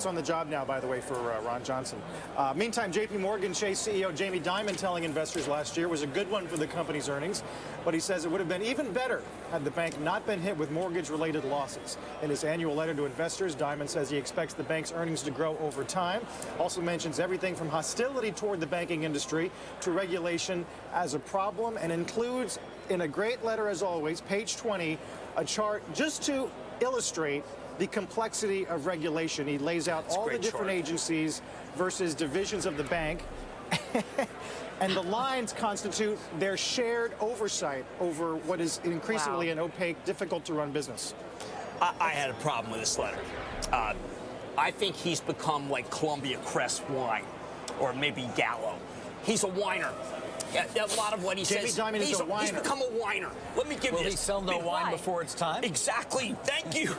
months on the job now, by the way, for Ron Johnson. Meantime, J.P. Morgan Chase CEO Jamie Dimon telling investors last year was a good one for the company's earnings, but he says it would have been even better had the bank not been hit with mortgage-related losses. In his annual letter to investors, Dimon says he expects the bank's earnings to grow over time. Also mentions everything from hostility toward the banking industry to regulation as a problem, and includes, in a great letter as always, page 20, a chart just to illustrate the complexity of regulation. He lays out all the different agencies versus divisions of the bank. And the lines constitute their shared oversight over what is increasingly an opaque, difficult-to-run business. I had a problem with this letter. I think he's become like Columbia Crest wine, or maybe Gallo. He's a whiner. A lot of what he says, Dimon is a whiner. He's become a whiner. Let me give you this. Will he sell no wine before it's time? Exactly. Thank you,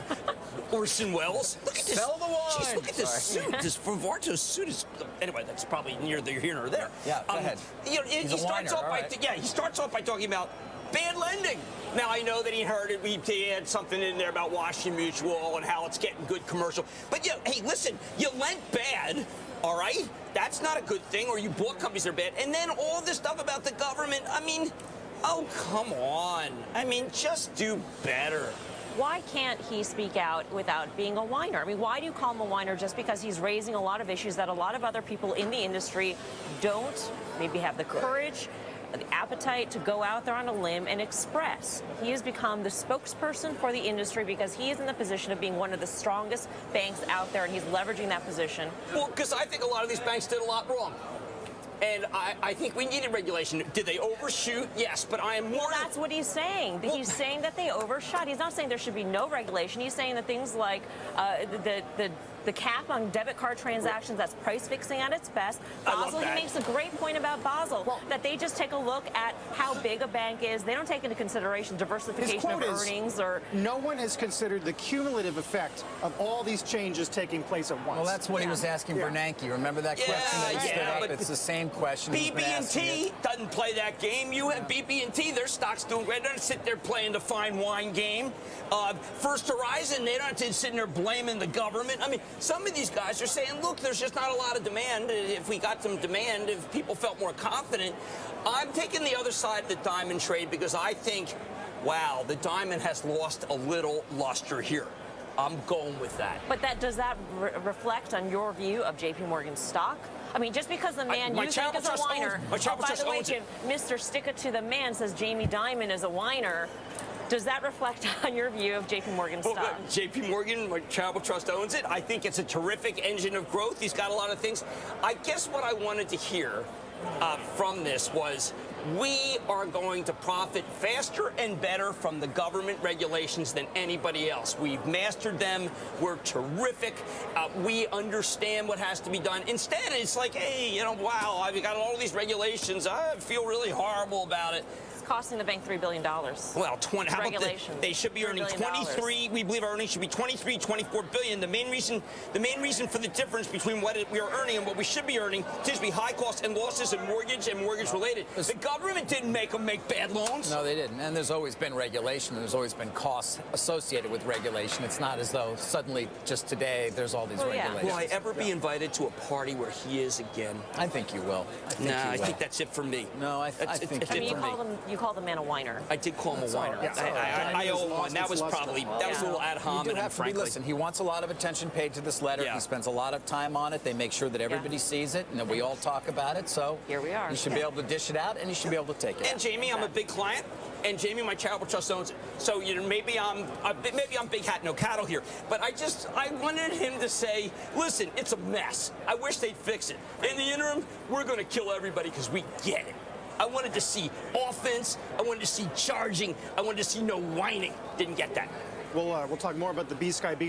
Orson Welles. Look at this. Sell the wine. Jeez, look at this suit. This Favarto's suit is. Anyway, that's probably neither here nor there. Yeah, go ahead. You know, he starts off by talking about bad lending. Now, I know that he had something in there about Washington Mutual and how it's getting good commercial. But, hey, listen, you lent bad, all right? That's not a good thing, or you bought companies that are bad. And then all this stuff about the government, I mean, oh, come on. I mean, just do better. Why can't he speak out without being a whiner? I mean, why do you call him a whiner just because he's raising a lot of issues that a lot of other people in the industry don't maybe have the courage, the appetite to go out there on a limb and express? He has become the spokesperson for the industry because he is in the position of being one of the strongest banks out there, and he's leveraging that position. Well, because I think a lot of these banks did a lot wrong. And I think we needed regulation. Did they overshoot? Yes, but I am more... Well, that's what he's saying. Well, he's saying that they overshot. He's not saying there should be no regulation. He's saying that things like the cap on debit card transactions, that's price fixing at its best. Basel, he makes a great point about Basel, that they just take a look at how big a bank is. They don't take into consideration diversification of earnings or... No one has considered the cumulative effect of all these changes taking place at once. Well, that's what he was asking Bernanke. Remember that question that he stood up? But it's the same question. BB&T doesn't play that game. You have BB&T, their stock's doing great. They don't sit there playing the fine wine game. First Horizon, they don't sit there blaming the government. I mean, some of these guys are saying, look, there's just not a lot of demand. If we got some demand, if people felt more confident. I'm taking the other side of the Dimon trade because I think, wow, the Dimon has lost a little luster here. I'm going with that. But does that reflect on your view of J.P. Morgan's stock? I mean, just because the man you think is a whiner, by the way, Mr. Stick It to the Man says Jamie Dimon is a whiner. Does that reflect on your view of J.P. Morgan's stock? J.P. Morgan, my charitable trust, owns it. I think it's a terrific engine of growth. He's got a lot of things. I guess what I wanted to hear from this was we are going to profit faster and better from the government regulations than anybody else. We've mastered them. We're terrific. We understand what has to be done. Instead, it's like, hey, you know, wow, I've got all these regulations. I feel really horrible about it. Costing the bank $3 billion. Well, they should be earning 23. We believe our earnings should be 23, 24 billion. The main reason for the difference between what we are earning and what we should be earning tends to be high costs and losses in mortgage and mortgage related. The government didn't make them make bad loans. No, they didn't. And there's always been regulation, and there's always been costs associated with regulation. It's not as though suddenly just today there's all these regulations. Will I ever be invited to a party where he is again? I think you will. I think that's it for me. No, I think I mean, you call the man a whiner. I did call him a whiner. I owe one. That was probably a little ad hominem, frankly. Listen, he wants a lot of attention paid to this letter. He spends a lot of time on it. They make sure that everybody sees it and that we all talk about it. So here we are. You should be able to dish it out, and you should be able to take it. And Jamie, I'm a big client. And Jamie, my charitable trust owns it. So maybe I'm big hat, no cattle here. But I wanted him to say, listen, it's a mess. I wish they'd fix it. In the interim, we're going to kill everybody because we get it. I wanted to see offense. I wanted to see charging. I wanted to see no whining. Didn't get that. We'll talk more about the B-Sky B